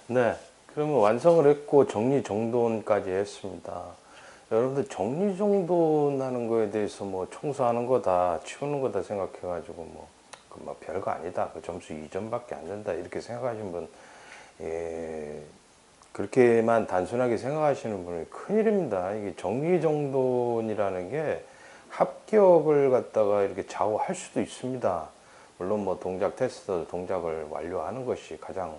네. 그러면 완성을 했고 정리정돈까지 했습니다. 여러분들 정리정돈하는 거에 대해서 뭐 청소하는 거다, 치우는 거다 생각해가지고 뭐 별거 아니다. 그 점수 2점밖에 안 된다. 이렇게 생각하시는 분, 예, 그렇게만 단순하게 생각하시는 분이 큰일입니다. 이게 정리정돈이라는 게 합격을 갖다가 이렇게 좌우할 수도 있습니다. 물론 뭐 동작 테스트 동작을 완료하는 것이 가장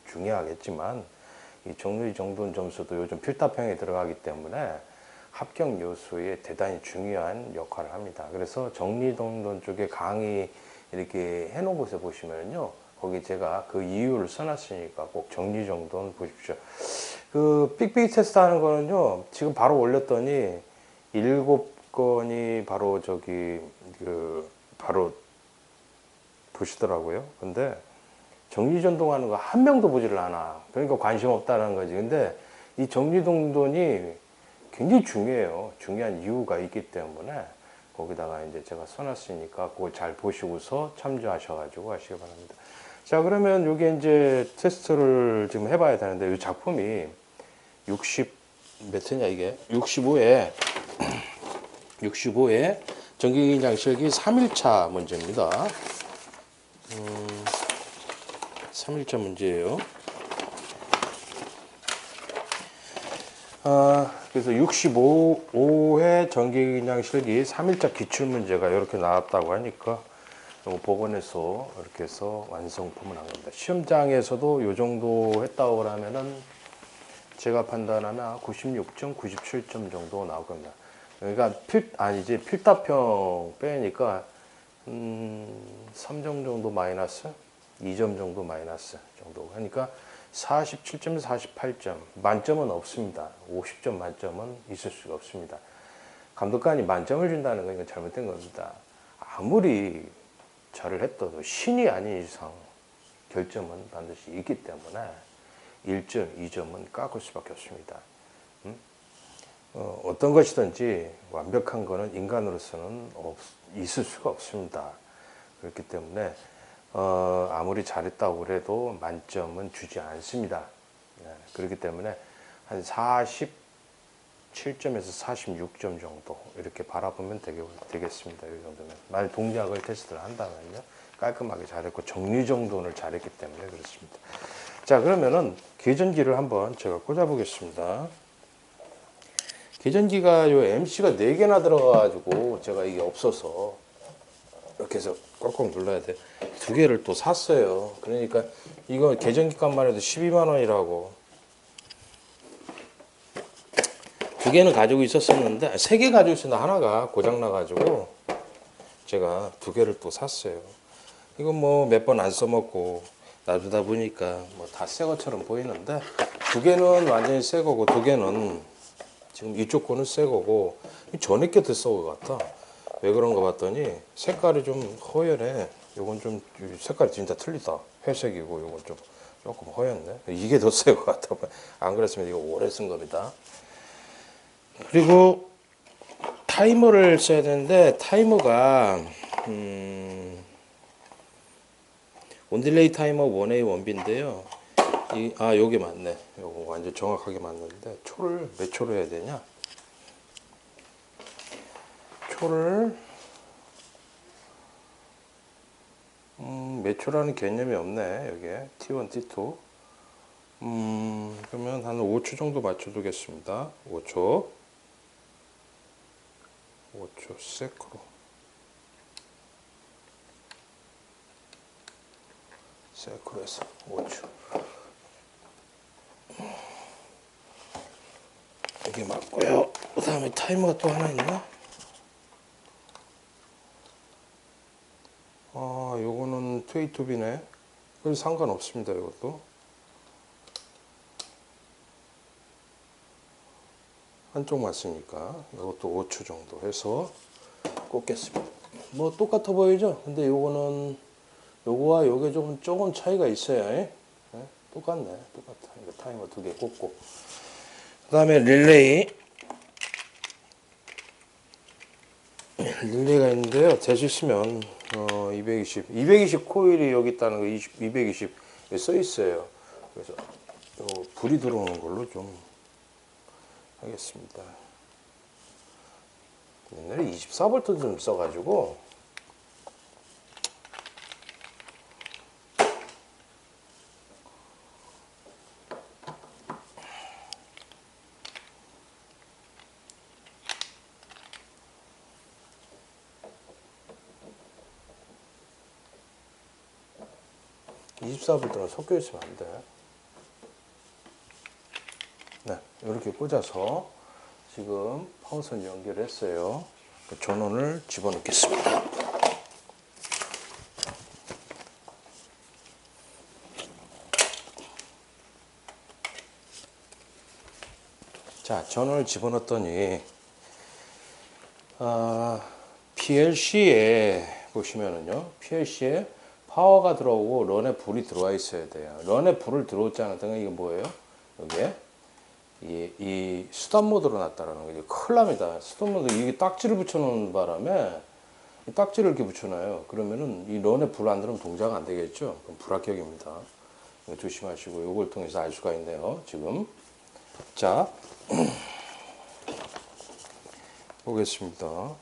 중요하겠지만 이 정리정돈 점수도 요즘 필답형에 들어가기 때문에 합격 요소에 대단히 중요한 역할을 합니다. 그래서 정리정돈 쪽에 강의 이렇게 해놓은 곳에 보시면요. 거기 제가 그 이유를 써놨으니까 꼭 정리정돈 보십시오. 그 삑삑이 테스트 하는 거는요. 지금 바로 올렸더니 7건이 바로 바로 보시더라고요. 근데 정리정돈하는 거 한 명도 보지를 않아. 그러니까 관심 없다는 거지. 근데 이 정리정돈이 굉장히 중요해요. 중요한 이유가 있기 때문에 거기다가 이제 제가 써놨으니까 그걸 잘 보시고서 참조하셔가지고 하시기 바랍니다. 자, 그러면 여기 이제 테스트를 지금 해봐야 되는데 이 작품이 60몇 회냐 이게 65회 전기기기 장실기 3일차 문제입니다. 3일차 문제예요. 그래서 65회 전기기기 실기 3일차 기출문제가 이렇게 나왔다고 하니까 복원해서 이렇게 해서 완성품을 한 겁니다. 시험장에서도 이 정도 했다고 하면은 제가 판단하면 96점, 97점 정도 나올 겁니다. 그러니까 필답형 빼니까 3점 정도 마이너스, 2점 정도 마이너스 정도 하니까 47점, 48점. 만점은 없습니다. 50점 만점은 있을 수가 없습니다. 감독관이 만점을 준다는 건 이건 잘못된 겁니다. 아무리 잘을 했어도 신이 아닌 이상 결점은 반드시 있기 때문에 1점, 2점은 깎을 수밖에 없습니다. 어떤 것이든지 완벽한 거는 인간으로서는 있을 수가 없습니다. 그렇기 때문에 아무리 잘했다고 그래도 만점은 주지 않습니다. 그렇기 때문에 한 47점에서 46점 정도 이렇게 바라보면 되겠습니다. 이 정도면. 만약 동작을 테스트를 한다면요. 깔끔하게 잘했고 정리정돈을 잘했기 때문에 그렇습니다. 자, 그러면은 계전기를 한번 제가 꽂아보겠습니다. 계전기가 요 MC가 4개나 들어가가지고 제가 이게 없어서 이렇게 해서 꽉꽉 눌러야 돼. 2개를 또 샀어요. 그러니까 이거 계전기 값만 해도 12만 원이라고. 2개는 가지고 있었었는데 3개 가지고 있었는데 하나가 고장 나가지고 제가 2개를 또 샀어요. 이건 뭐 몇 번 안 써먹고 놔두다 보니까 뭐 다 새 것처럼 보이는데 2개는 완전히 새 거고 2개는 지금 이쪽 거는 새 거고 전에 게 더 새 거 같아. 왜 그런가 봤더니 색깔이 좀 허연해. 요건 좀 색깔이 진짜 틀리다. 회색이고 요건 좀 조금 허였네. 이게 더 새 거 같아. 안 그랬으면 이거 오래 쓴 겁니다. 그리고 타이머를 써야 되는데 타이머가 온딜레이 타이머 1A 1B인데요. 요게 맞네. 요거 완전 정확하게 맞는데 초를 몇 초로 해야 되냐? 초를 몇 초라는 개념이 없네. 여기에 T1, T2. 그러면 한 5초 정도 맞춰두겠습니다. 5초 세크로. 세크로에서 5초. 이게 맞고요. 그 다음에 타이머가 또 하나 있나? 요거는 2A2B네. 그래서 상관없습니다. 이것도. 한쪽 맞으니까 이것도 5초 정도 해서 꽂겠습니다. 뭐 똑같아 보이죠? 근데 요거는 요거와 요게 조금 차이가 있어요. 네? 똑같네. 똑같아. 이거 타이머 2개 꽂고. 그 다음에 릴레이가 있는데요. 될 수 있으면 220 코일이 여기 있다는 거 220 써 있어요. 그래서 요 불이 들어오는 걸로 좀 하겠습니다. 옛날에 24V 좀 써가지고 24V랑 섞여 있으면 안 돼. 네, 이렇게 꽂아서 지금 파워선 연결했어요. 전원을 집어넣겠습니다. 자, 전원을 집어넣었더니 PLC에 보시면은요, PLC에 파워가 들어오고 런에 불이 들어와 있어야 돼요. 런에 불을 들어오지 않았다는 이게 뭐예요? 여기에 이 수단 모드로 놨다라는 거죠. 큰일 납니다. 수단 모드 이게 딱지를 붙여놓은 바람에 이 딱지를 이렇게 붙여놔요. 그러면은 이 런에 불 안 들어오면 동작 안 되겠죠. 그럼 불합격입니다. 조심하시고 이걸 통해서 알 수가 있네요. 지금 자 보겠습니다.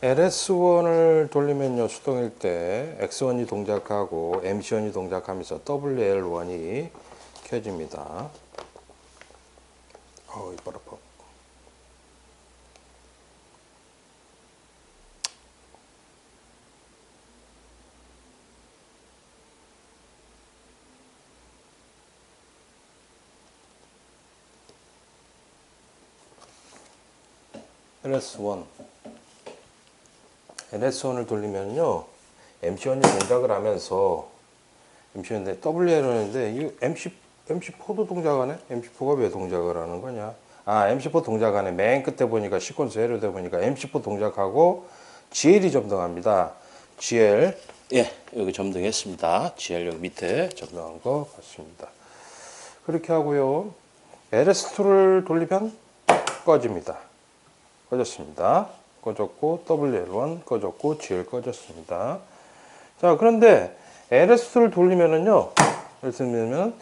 LS1을 돌리면요, 수동일 때 X1이 동작하고 MC1이 동작하면서 WL1이 켜집니다. 이빨 아파. LS1을 돌리면요, MC1이 동작을 하면서 MC인데 WL인데 이 MC4도 동작하네. MC4가 왜 동작을 하는 거냐? MC4 동작하네. 맨 끝에 보니까 시퀀스 해로돼 보니까 MC4 동작하고 GL이 점등합니다. GL 여기 점등했습니다. GL 여기 밑에 점등한 거 봤습니다. 그렇게 하고요. LS2를 돌리면 꺼집니다. 꺼졌습니다. 꺼졌고 WL1 꺼졌고 GL 꺼졌습니다. 자, 그런데 LS2를 돌리면은요, 예를 들면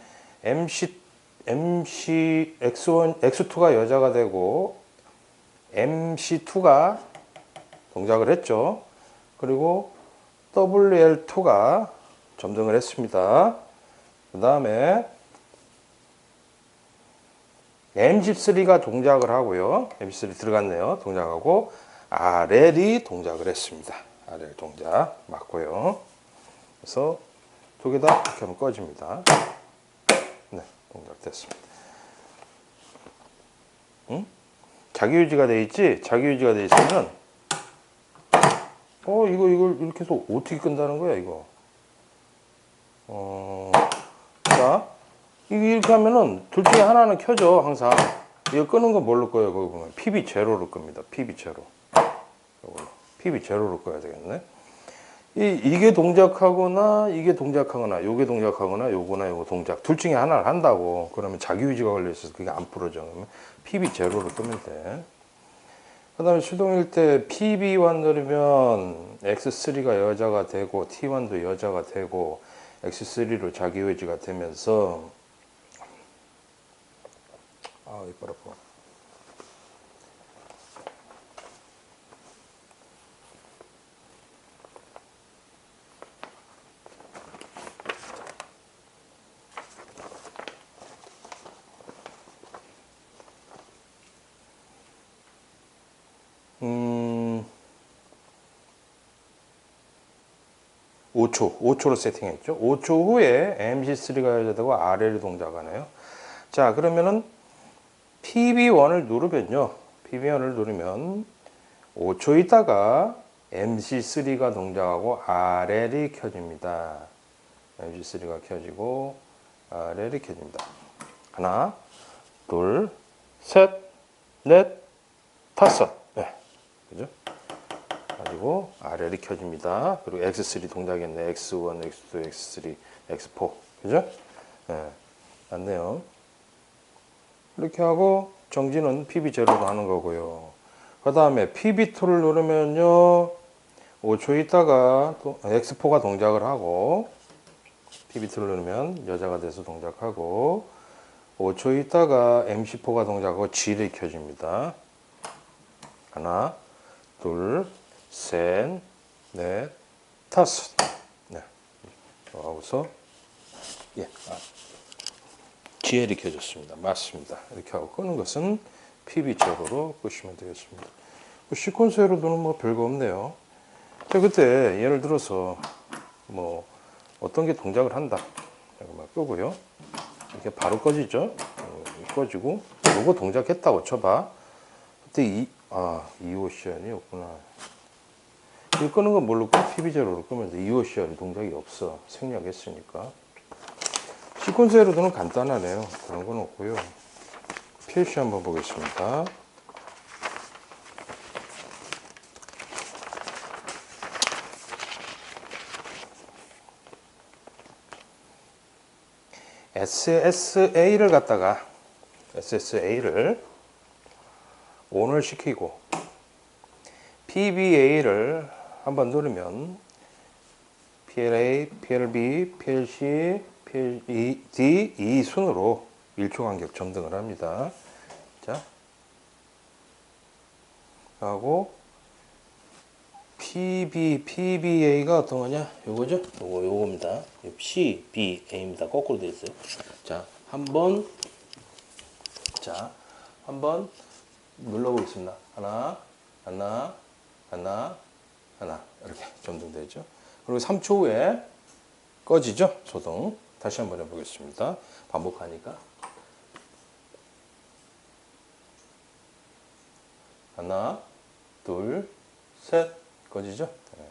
X2가 여자가 되고 MC2가 동작을 했죠. 그리고 WL2가 점등을 했습니다. 그 다음에 MC3가 동작을 하고요. MC3 들어갔네요. 동작하고 RL이 동작을 했습니다. RL 동작 맞고요. 그래서 두 개 다 이렇게 하면 꺼집니다. 네, 동작됐습니다. 응? 자기유지가 돼 있지? 자기유지가 돼 있으면 이걸 이렇게 해서 어떻게 끈다는 거야, 이거? 자, 이렇게 하면은 둘 중에 하나는 켜져, 항상. 이거 끄는 건 뭘로 꺼요? 거기 보면 PB 제로로 끕니다. PB 제로. 이걸로. PB 제로로 꺼야 되겠네. 이게 동작하거나 이게 동작하거나 요게 동작하거나 요거나 요거 동작 둘 중에 하나를 한다고. 그러면 자기유지가 걸려 있어서 그게 안 풀어져. 그러면 PB 제로로 끄면 돼. 그 다음에 수동일 때 PB1 누르면 X3가 여자가 되고 T1도 여자가 되고 X3로 자기유지가 되면서 이빨 아파. 음, 5초로 세팅했죠. 5초 후에 MC3가 여자되고 RL이 동작하네요. 자, 그러면은 PB1을 누르면요. PB1을 누르면 5초 있다가 MC3가 동작하고 RL이 켜집니다. MC3가 켜지고 RL이 켜집니다. 하나, 둘, 셋, 넷, 다섯. 네. 그죠? 가지고 RL이 켜집니다. 그리고 X3 동작했네. X1, X2, X3, X4. 그죠? 네, 맞네요. 이렇게 하고 정지는 PB0로 하는 거고요. 그 다음에 PB2를 누르면요. 5초 있다가 또 X4가 동작을 하고 PB2를 누르면 여자가 돼서 동작하고 5초 있다가 MC4가 동작하고 G를 켜집니다. 하나, 둘, 셋, 넷, 다섯. 네. 하고서 예, GL이 켜졌습니다. 맞습니다. 이렇게 하고 끄는 것은 PB0으로 끄시면 되겠습니다. 시퀀스로는 뭐 별거 없네요. 자, 그때 예를 들어서 뭐 어떤 게 동작을 한다. 잠깐만 끄고요. 이렇게 바로 꺼지죠. 꺼지고 요거 동작했다고 쳐봐. 그때 이오시안이었구나. 이 끄는 건 뭘로 끄? PB0로 끄면 돼. 이오시안이 동작이 없어. 생략했으니까. 시퀀스 에러도는 간단하네요. 그런 건 없고요. PLC 한번 보겠습니다. SSA를 갖다가 SSA를 ON을 시키고 PBA를 한번 누르면 PLA, PLB, PLC, PLD 이 순으로 1초 간격 점등을 합니다. 자, 하고 PBA가 어떤 거냐? 요거죠? 요겁니다. PBA입니다. 거꾸로 되어 있어요. 자, 한번 눌러보겠습니다. 하나, 이렇게 점등되죠. 그리고 3초 후에 꺼지죠? 소등. 다시 한번 해보겠습니다. 반복하니까. 하나, 둘, 셋. 꺼지죠? 네.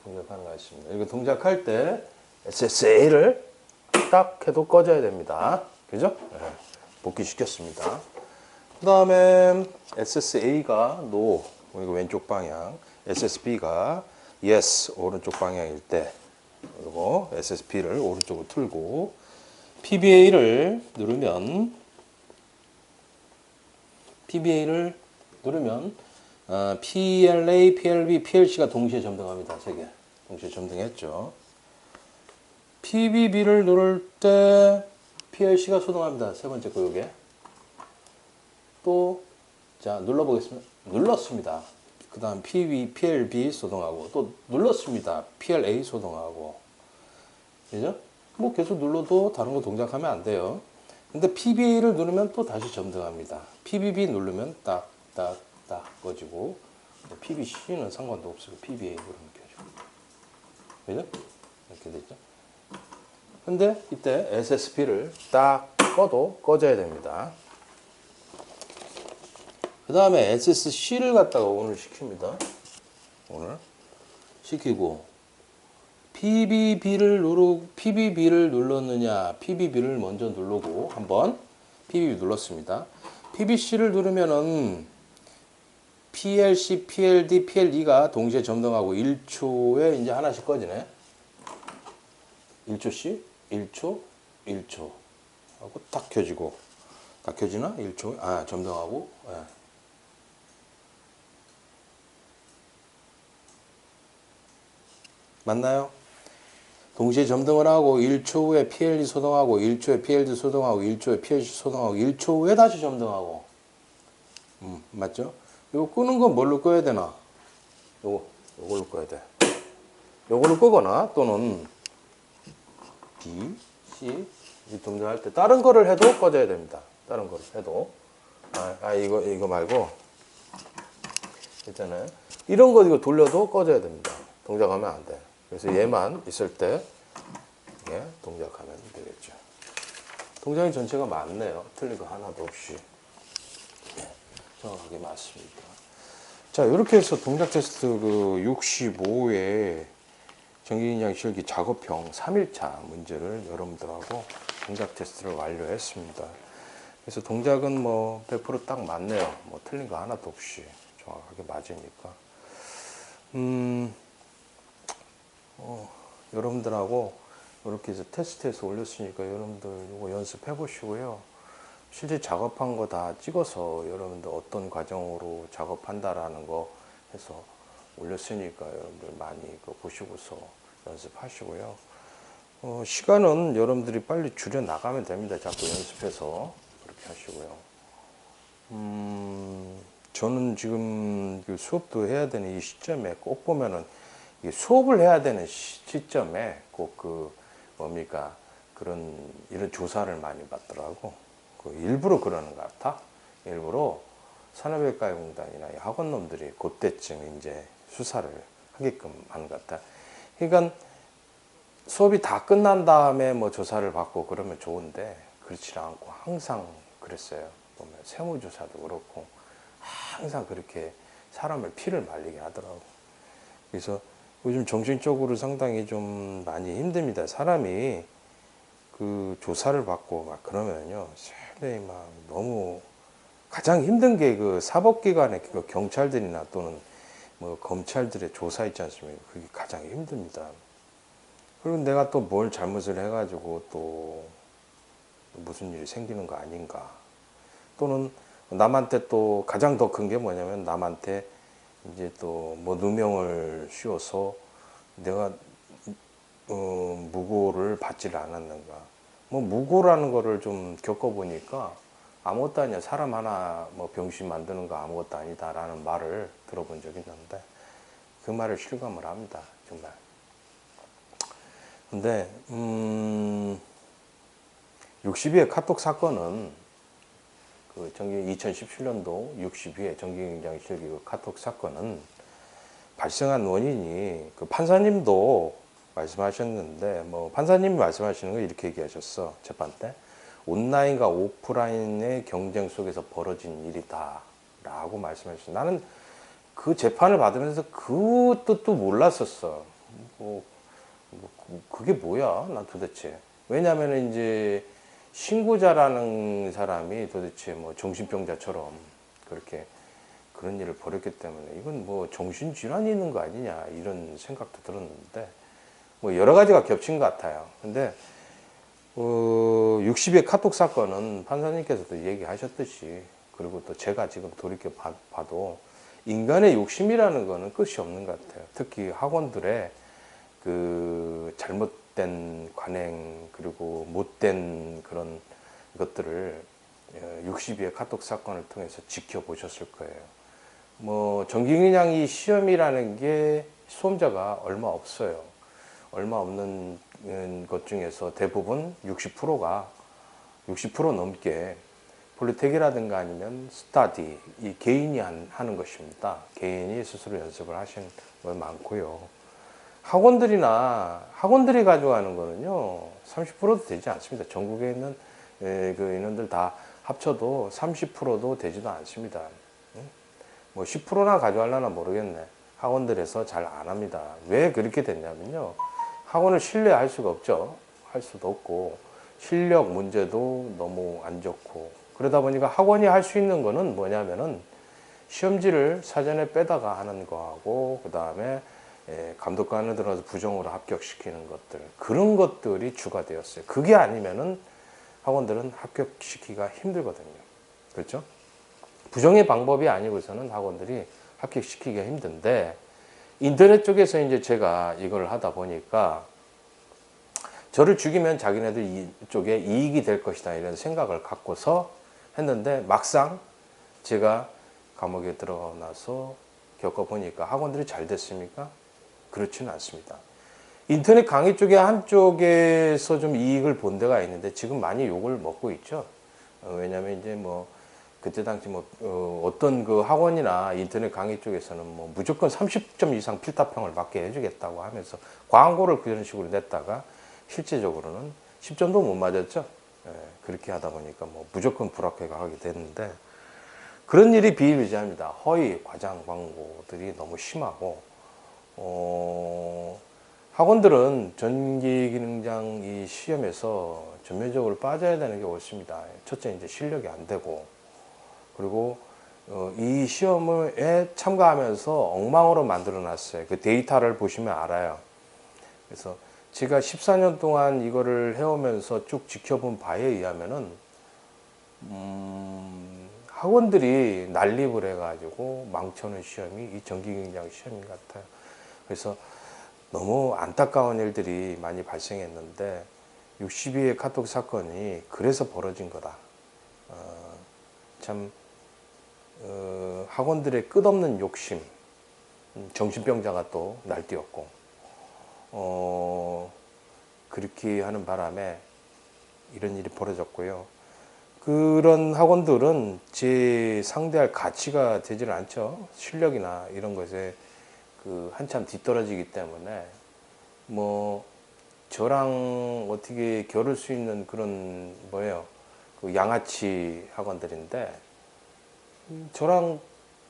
동작하는 거 있습니다. 이거 동작할 때 SSA를 딱 해도 꺼져야 됩니다. 그죠? 네. 복귀시켰습니다. 그 다음에 SSA가 NO, 이거 왼쪽 방향, SSB가 YES, 오른쪽 방향일 때, 그리고 SSB를 오른쪽으로 틀고, PBA를 누르면 PLA, PLB, PLC가 동시에 점등합니다. 3개. 동시에 점등했죠. PBB를 누를 때 PLC가 소등합니다. 세 번째 거 요게. 또, 자, 눌러보겠습니다. 눌렀습니다. 그 다음 PLB 소등하고, 또 눌렀습니다. PLA 소등하고. 그죠? 뭐 계속 눌러도 다른 거 동작하면 안 돼요. 근데 PBA를 누르면 또 다시 점등합니다. PBB 누르면 딱 꺼지고, PBC는 상관도 없어요. PBA 누르면 켜지고. 그죠? 이렇게 됐죠? 근데 이때 SSB를 딱 꺼도 꺼져야 됩니다. 그 다음에 SSC를 갖다가 오늘 시킵니다. 오늘 시키고 PBB를 눌렀느냐, PBB를 먼저 누르고 한번 PBB 눌렀습니다. PBC를 누르면은 PLC, PLD, PLE가 동시에 점등하고 1초에 이제 하나씩 꺼지네. 1초씩 1초 하고 딱 켜지고, 딱 켜지나? 1초 점등하고. 예. 맞나요? 동시에 점등을 하고 1초 후에 PLD 소등하고 1초에 PLD 소등하고 1초에 PLC 소등하고 1초 후에 다시 점등하고. 맞죠? 이거 끄는 건 뭘로 꺼야 되나? 요걸로 꺼야 돼. 요걸로 끄거나 또는 B, C 이 동작할 때 다른 거를 해도 꺼져야 됩니다. 다른 거를 해도. 이거 말고 있잖아요. 이런 거 이거 돌려도 꺼져야 됩니다. 동작하면 안 돼. 그래서 얘만 있을 때 동작하면 되겠죠. 동작이 전체가 맞네요. 틀린 거 하나도 없이. 정확하게 맞습니다. 자, 이렇게 해서 동작 테스트 65회 전기인양 실기 작업형 3일차 문제를 여러분들하고 동작 테스트를 완료했습니다. 그래서 동작은 뭐 100% 딱 맞네요. 뭐 틀린 거 하나도 없이 정확하게 맞으니까. 음, 여러분들하고 이렇게 해서 테스트해서 올렸으니까 여러분들 이거 연습해 보시고요. 실제 작업한 거 다 찍어서 여러분들 어떤 과정으로 작업한다라는 거 해서 올렸으니까 여러분들 많이 그거 보시고서 연습하시고요. 시간은 여러분들이 빨리 줄여 나가면 됩니다. 자꾸 연습해서 그렇게 하시고요. 저는 지금 그 수업도 해야 되는 이 시점에 꼭 보면은 수업을 해야 되는 시점에 꼭 그 뭡니까 그런 이런 조사를 많이 받더라고. 그 일부러 그러는 것 같아. 일부러 산업외과공단이나 학원놈들이 그때쯤 이제 수사를 하게끔 하는 것 같아. 그러니까 수업이 다 끝난 다음에 뭐 조사를 받고 그러면 좋은데 그렇지 않고 항상 그랬어요. 보면 세무조사도 그렇고 항상 그렇게 사람을 피를 말리게 하더라고. 그래서 요즘 정신적으로 상당히 좀 많이 힘듭니다. 사람이 그 조사를 받고 막 그러면요, 상당히 막 너무 가장 힘든 게 그 사법기관의 그 경찰들이나 또는 뭐 검찰들의 조사 있지 않습니까? 그게 가장 힘듭니다. 그리고 내가 또 뭘 잘못을 해가지고 또 무슨 일이 생기는 거 아닌가. 또는 남한테 또 가장 더 큰 게 뭐냐면 남한테 이제 또 뭐 누명을 씌워서 내가 무고를 받지를 않았는가. 뭐 무고라는 거를 좀 겪어보니까 아무것도 아니야. 사람 하나 뭐 병신 만드는 거 아무것도 아니다라는 말을 들어본 적이 있는데 그 말을 실감을 합니다. 정말. 근데 62회 카톡 사건은 그 2017년도 62회 정기경장 실기 그 카톡 사건은 발생한 원인이 그 판사님도 말씀하셨는데 뭐 판사님이 말씀하시는 거 이렇게 얘기하셨어. 재판 때 온라인과 오프라인의 경쟁 속에서 벌어진 일이다라고 말씀하셨어. 나는 그 재판을 받으면서 그 뜻도 몰랐었어. 뭐 그게 뭐야? 난 도대체. 왜냐하면 이제 신고자라는 사람이 도대체 뭐 정신병자처럼 그렇게 그런 일을 벌였기 때문에 이건 뭐 정신질환이 있는 거 아니냐 이런 생각도 들었는데 뭐 여러 가지가 겹친 것 같아요. 근데 60의 카톡 사건은 판사님께서도 얘기하셨듯이 그리고 또 제가 지금 돌이켜 봐도 인간의 욕심이라는 거는 끝이 없는 것 같아요. 특히 학원들의 그 잘못된 관행 그리고 못된 그런 것들을 60의 카톡 사건을 통해서 지켜보셨을 거예요. 뭐 정기그냥 이 시험이라는 게 수험자가 얼마 없어요. 얼마 없는 것 중에서 대부분 60%가 60% 넘게 폴리텍이라든가 아니면 스타디 이 개인이 하는 것입니다. 개인이 스스로 연습을 하시는 거 많고요. 학원들이 가져가는 거는요 30%도 되지 않습니다. 전국에 있는 그 인원들 다 합쳐도 30%도 되지도 않습니다. 뭐 10%나 가져가려나 모르겠네. 학원들에서 잘 안 합니다. 왜 그렇게 됐냐면요. 학원을 신뢰할 수가 없죠. 할 수도 없고 실력 문제도 너무 안 좋고 그러다 보니까 학원이 할 수 있는 거는 뭐냐면은 시험지를 사전에 빼다가 하는 거하고 그 다음에 감독관을 들어서 부정으로 합격시키는 것들 그런 것들이 주가 되었어요. 그게 아니면은 학원들은 합격시키기가 힘들거든요. 그렇죠? 부정의 방법이 아니고서는 학원들이 합격시키기가 힘든데 인터넷 쪽에서 이제 제가 이걸 하다 보니까 저를 죽이면 자기네들 이쪽에 이익이 될 것이다 이런 생각을 갖고서 했는데 막상 제가 감옥에 들어가고 나서 겪어보니까 학원들이 잘 됐습니까? 그렇지는 않습니다. 인터넷 강의 쪽에 한쪽에서 좀 이익을 본 데가 있는데 지금 많이 욕을 먹고 있죠. 왜냐하면 이제 뭐 그때 당시 뭐 어떤 그 학원이나 인터넷 강의 쪽에서는 뭐 무조건 30점 이상 필답형을 받게 해주겠다고 하면서 광고를 그런 식으로 냈다가 실제적으로는 10점도 못 맞았죠. 그렇게 하다 보니까 뭐 무조건 불합격을 하게 됐는데 그런 일이 비일비재합니다. 허위 과장 광고들이 너무 심하고 학원들은 전기기능장 이 시험에서 전면적으로 빠져야 되는 게 옳습니다. 첫째 이제 실력이 안 되고 그리고 이 시험에 참가하면서 엉망으로 만들어 놨어요. 그 데이터를 보시면 알아요. 그래서 제가 14년 동안 이거를 해오면서 쭉 지켜본 바에 의하면은 학원들이 난립을 해가지고 망쳐놓은 시험이 이 전기경장 시험인 것 같아요. 그래서 너무 안타까운 일들이 많이 발생했는데 62회 카톡 사건이 그래서 벌어진 거다. 참 학원들의 끝없는 욕심, 정신병자가 또 날뛰었고 그렇게 하는 바람에 이런 일이 벌어졌고요. 그런 학원들은 제 상대할 가치가 되지는 않죠. 실력이나 이런 것에 그 한참 뒤떨어지기 때문에 뭐 저랑 어떻게 겨룰 수 있는 그런 뭐예요, 그 양아치 학원들인데 저랑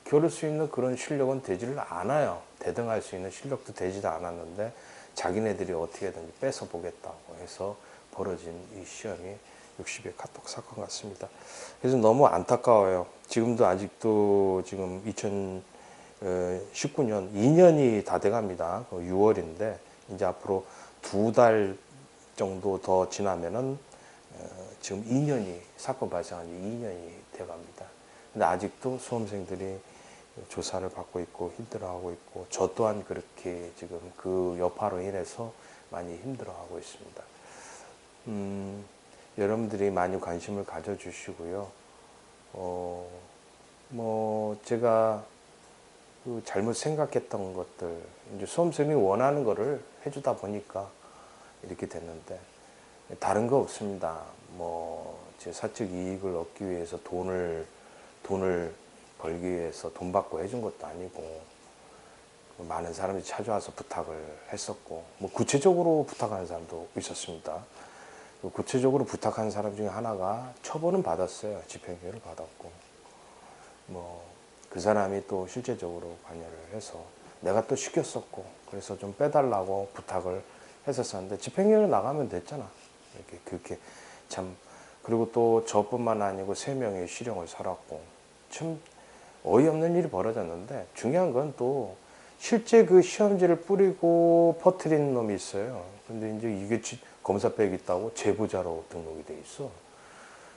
겨룰 수 있는 그런 실력은 되지를 않아요. 대등할 수 있는 실력도 되지도 않았는데 자기네들이 어떻게든지 뺏어 보겠다고 해서 벌어진 이 시험이 60의 카톡 사건 같습니다. 그래서 너무 안타까워요. 지금도 아직도 지금 2019년 2년이 다 돼갑니다. 6월인데 이제 앞으로 2달 정도 더 지나면은 지금 2년이 사건 발생한 지 2년이 돼갑니다. 근데 아직도 수험생들이 조사를 받고 있고 힘들어하고 있고 저 또한 그렇게 지금 그 여파로 인해서 많이 힘들어하고 있습니다. 여러분들이 많이 관심을 가져주시고요. 뭐 제가 그 잘못 생각했던 것들 이제 수험생이 원하는 거를 해주다 보니까 이렇게 됐는데 다른 거 없습니다. 뭐 제 사적 이익을 얻기 위해서 돈을 벌기 위해서 돈 받고 해준 것도 아니고 많은 사람들이 찾아와서 부탁을 했었고 뭐 구체적으로 부탁하는 사람도 있었습니다. 구체적으로 부탁한 사람 중에 하나가 처벌은 받았어요. 집행유예를 받았고 뭐 그 사람이 또 실제적으로 관여를 해서 내가 또 시켰었고 그래서 좀 빼달라고 부탁을 했었었는데 집행유예를 나가면 됐잖아. 이렇게 그렇게 참. 그리고 또 저뿐만 아니고 3명의 실형을 살았고 참 어이없는 일이 벌어졌는데 중요한 건 또 실제 그 시험지를 뿌리고 퍼뜨린 놈이 있어요. 근데 이제 이게 검사백이 있다고 제보자로 등록이 돼 있어.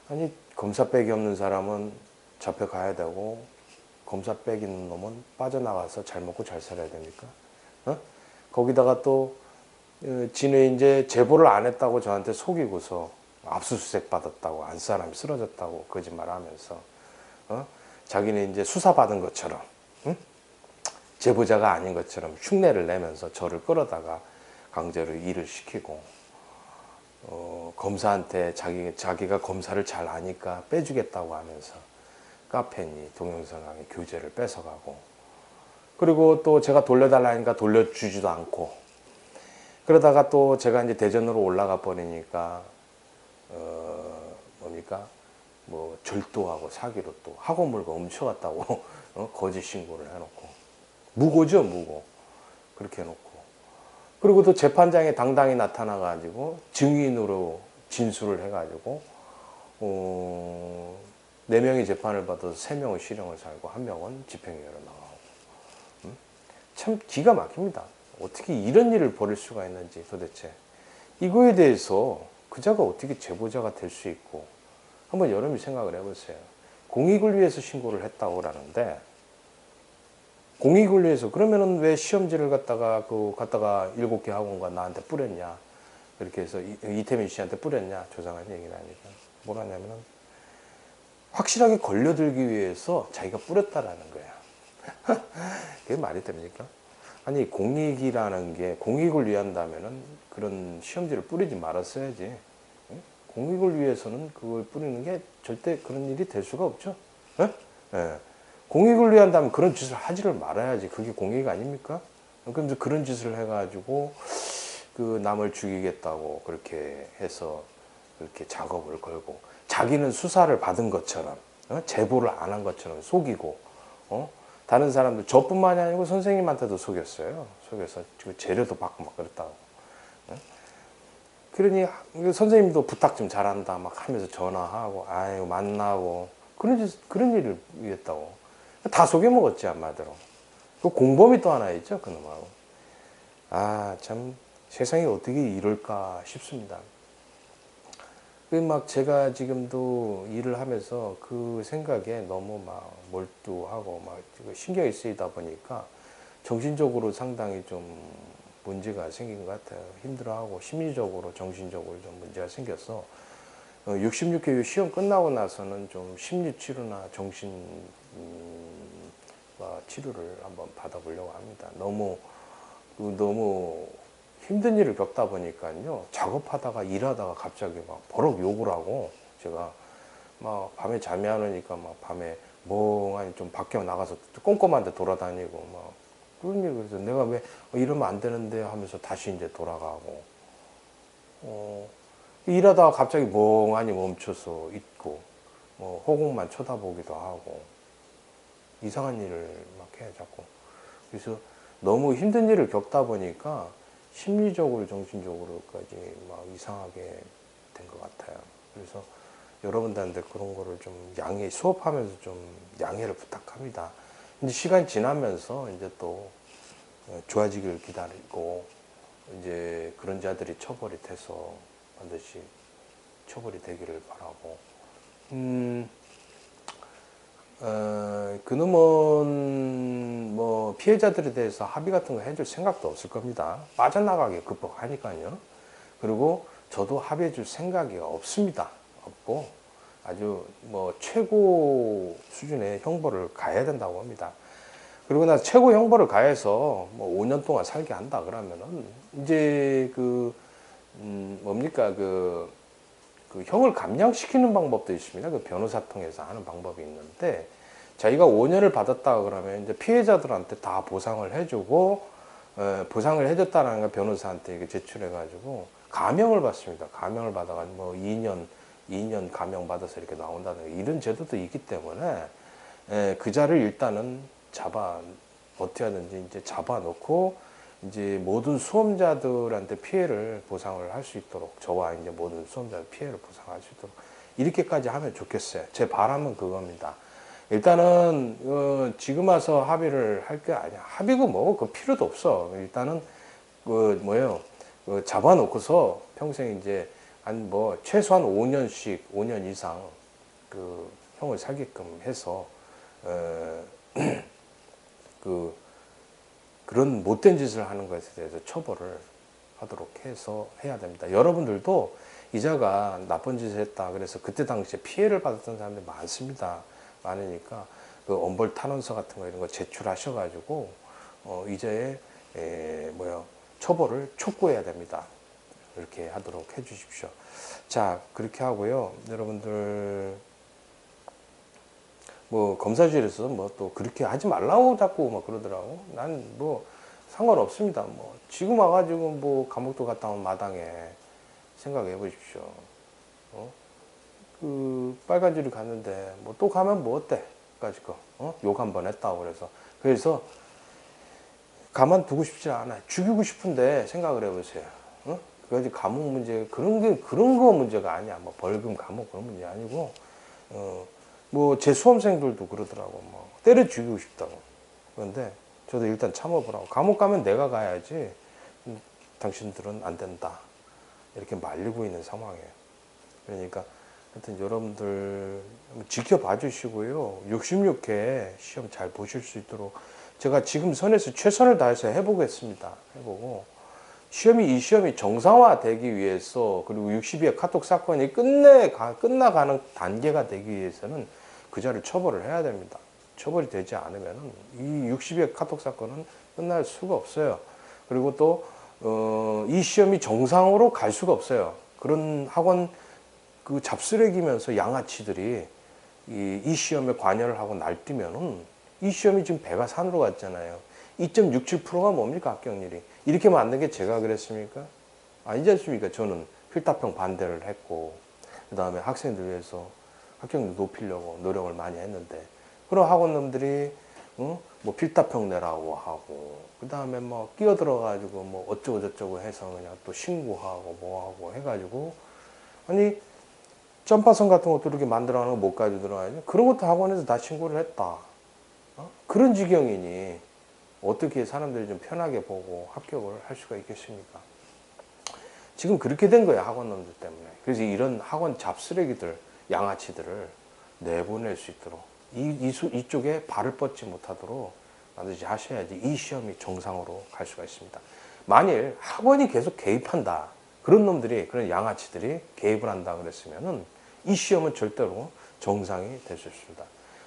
아니 검사백이 없는 사람은 잡혀가야 되고 검사백 있는 놈은 빠져나가서 잘 먹고 잘 살아야 됩니까? 거기다가 또 지는 이제 제보를 안 했다고 저한테 속이고서 압수수색 받았다고 안 사람이 쓰러졌다고 거짓말하면서 자기는 이제 수사받은 것처럼 제보자가 아닌 것처럼 흉내를 내면서 저를 끌어다가 강제로 일을 시키고 검사한테 자기가 검사를 잘 아니까 빼주겠다고 하면서 카페니 동영상의 교재를 뺏어가고 그리고 또 제가 돌려달라니까 돌려주지도 않고 그러다가 또 제가 이제 대전으로 올라가 버리니까 뭡니까 뭐 절도하고 사기로 또 학원 물건 훔쳐갔다고 거짓 신고를 해놓고 무고죠 무고 그렇게 해놓고 그리고 또 재판장에 당당히 나타나가지고 증인으로 진술을 해가지고 4명이 재판을 받아서 3명은 실형을 살고 1명은 집행유예로 나가고 참 기가 막힙니다. 어떻게 이런 일을 벌일 수가 있는지 도대체 이거에 대해서 그자가 어떻게 제보자가 될 수 있고 한번 여러분이 생각을 해보세요. 공익을 위해서 신고를 했다고 하는데 공익을 위해서 그러면은 왜 시험지를 갖다가 7개 학원과 나한테 뿌렸냐 이렇게 해서 이태민 씨한테 뿌렸냐 조장한 얘기를 하니까 뭐라냐면은 확실하게 걸려들기 위해서 자기가 뿌렸다라는 거야. 그게 말이 됩니까? 아니 공익이라는 게 공익을 위한다면은 그런 시험지를 뿌리지 말았어야지. 공익을 위해서는 그걸 뿌리는 게 절대 그런 일이 될 수가 없죠. 예. 공익을 위한다면 그런 짓을 하지를 말아야지. 그게 공익 아닙니까? 그럼 그런 짓을 해가지고 그 남을 죽이겠다고 그렇게 해서 그렇게 작업을 걸고 자기는 수사를 받은 것처럼 제보를 안 한 것처럼 속이고 다른 사람들 저뿐만이 아니고 선생님한테도 속였어요. 속여서 재료도 받고 막 그랬다고. 그러니 선생님도 부탁 좀 잘한다 막 하면서 전화하고 아유 만나고 그런 일을 했다고. 다 속여먹었지 한마디로. 그 공범이 또 하나 있죠 그놈하고. 아 참 세상이 어떻게 이럴까 싶습니다. 그 막 제가 지금도 일을 하면서 그 생각에 너무 막 몰두하고 막 신경이 쓰이다 보니까 정신적으로 상당히 좀 문제가 생긴 것 같아요. 힘들어하고 심리적으로 정신적으로 좀 문제가 생겨서 66회 시험 끝나고 나서는 좀 심리 치료나 정신 치료를 한번 받아보려고 합니다. 너무 힘든 일을 겪다 보니까요. 작업하다가 일하다가 갑자기 막 버럭 욕을 하고 제가 막 밤에 잠이 안 오니까 막 밤에 멍하니 좀 밖에 나가서 꼼꼼한 데 돌아다니고 막 그런 일. 그래서 내가 왜 이러면 안 되는데 하면서 다시 이제 돌아가고 일하다가 갑자기 멍하니 멈춰서 있고 뭐 허공만 쳐다보기도 하고 이상한 일을 막 해 자꾸. 그래서 너무 힘든 일을 겪다 보니까 심리적으로 정신적으로까지 막 이상하게 된 것 같아요. 그래서 여러분들한테 그런 거를 좀 수업하면서 좀 양해를 부탁합니다. 이제 시간이 지나면서 이제 또 좋아지기를 기다리고 이제 그런 자들이 처벌이 돼서 반드시 처벌이 되기를 바라고. 그놈은 뭐 피해자들에 대해서 합의 같은 거 해줄 생각도 없을 겁니다. 빠져나가기 급박하니까요. 그리고 저도 합의해 줄 생각이 없습니다. 없고 아주 뭐 최고 수준의 형벌을 가해야 된다고 합니다. 그리고 나 최고 형벌을 가해서 뭐 5년 동안 살게 한다 그러면은 이제 뭡니까 그 형을 감량시키는 방법도 있습니다. 그 변호사 통해서 하는 방법이 있는데 자기가 5년을 받았다 그러면 이제 피해자들한테 다 보상을 해주고 보상을 해줬다는 거 변호사한테 이게 제출해가지고 감형을 받습니다. 감형을 받아가지고 뭐 2년 감형 받아서 이렇게 나온다는 이런 제도도 있기 때문에 그 자를 일단은 어떻게 하든지 이제 잡아놓고 이제 모든 수험자들한테 피해를 보상을 할 수 있도록 저와 이제 모든 수험자들 피해를 보상할 수 있도록 이렇게까지 하면 좋겠어요. 제 바람은 그겁니다. 일단은 지금 와서 합의를 할 게 아니야. 합의고 뭐고 그 필요도 없어. 일단은 잡아놓고서 평생 이제 한 뭐 최소한 5년 이상 그 형을 살게끔 해서 그런 못된 짓을 하는 것에 대해서 처벌을 하도록 해서 해야 됩니다. 여러분들도 이자가 나쁜 짓을 했다. 그래서 그때 당시에 피해를 받았던 사람들이 많습니다. 많으니까 그 엄벌 탄원서 같은 거 이런 거 제출하셔가지고 이자의 처벌을 촉구해야 됩니다. 이렇게 하도록 해주십시오. 자, 그렇게 하고요. 여러분들 뭐 검사실에서 뭐 또 그렇게 하지 말라고 자꾸 막 그러더라고. 난 뭐 상관없습니다. 뭐 지금 와가지고 뭐 감옥도 갔다 온 마당에 생각해 보십시오. 그 빨간 줄이 갔는데 뭐 또 가면 뭐 어때? 까지 욕 한 번 했다고 그래서 가만두고 싶지 않아요. 죽이고 싶은데 생각을 해보세요. 그래서 감옥 문제 그런 거 문제가 아니야. 뭐 벌금 감옥 그런 문제 아니고 뭐 제 수험생들도 그러더라고. 뭐 때려 죽이고 싶다고. 그런데 저도 일단 참아보라고. 감옥 가면 내가 가야지. 당신들은 안 된다. 이렇게 말리고 있는 상황이에요. 그러니까 하여튼 여러분들 지켜봐 주시고요. 66회 시험 잘 보실 수 있도록 제가 지금 선에서 최선을 다해서 해보겠습니다. 해보고 이 시험이 정상화되기 위해서 그리고 62회 카톡 사건이 끝나가는 단계가 되기 위해서는 그 자를 처벌을 해야 됩니다. 처벌이 되지 않으면 이 62회 카톡 사건은 끝날 수가 없어요. 그리고 또 이 시험이 정상으로 갈 수가 없어요. 그런 학원 그 잡쓰레기면서 양아치들이 이 시험에 관여를 하고 날뛰면은 이 시험이 지금 배가 산으로 갔잖아요. 2.67%가 뭡니까 합격률이. 이렇게 만든 게 제가 그랬습니까? 아니지 않습니까? 저는 필답형 반대를 했고 그 다음에 학생들 위해서 합격률 높이려고 노력을 많이 했는데 그런 학원놈들이 뭐 필답형 내라고 하고 그 다음에 뭐 끼어들어 가지고 뭐 어쩌고 저쩌고 해서 그냥 또 신고하고 뭐하고 해가지고 아니 점파선 같은 것도 이렇게 만들어가는 거 못 가지고 들어가야지. 그런 것도 학원에서 다 신고를 했다. 그런 지경이니 어떻게 사람들이 좀 편하게 보고 합격을 할 수가 있겠습니까? 지금 그렇게 된 거예요, 학원놈들 때문에. 그래서 이런 학원 잡쓰레기들, 양아치들을 내보낼 수 있도록 이쪽에 발을 뻗지 못하도록 반드시 하셔야지 이 시험이 정상으로 갈 수가 있습니다. 만일 학원이 계속 개입한다, 그런 놈들이, 그런 양아치들이 개입을 한다 그랬으면은 이 시험은 절대로 정상이 될 수 있습니다.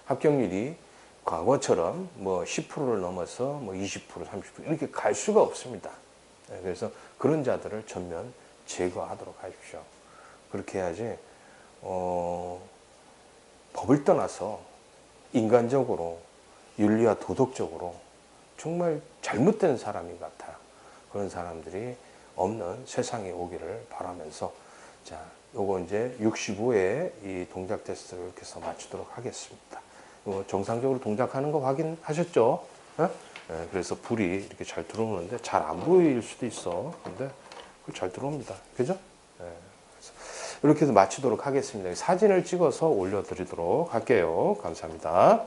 합격률이 과거처럼 뭐 10%를 넘어서 뭐 20%, 30% 이렇게 갈 수가 없습니다. 그래서 그런 자들을 전면 제거하도록 하십시오. 그렇게 해야지 법을 떠나서 인간적으로, 윤리와 도덕적으로 정말 잘못된 사람인 것 같아요. 그런 사람들이 없는 세상이 오기를 바라면서, 자, 요거 이제 65회 이 동작 테스트를 이렇게 해서 마치도록 하겠습니다. 정상적으로 동작하는 거 확인하셨죠? 그래서 불이 이렇게 잘 들어오는데 잘 안 보일 수도 있어. 근데 잘 들어옵니다. 그죠? 이렇게 해서 마치도록 하겠습니다. 사진을 찍어서 올려드리도록 할게요. 감사합니다.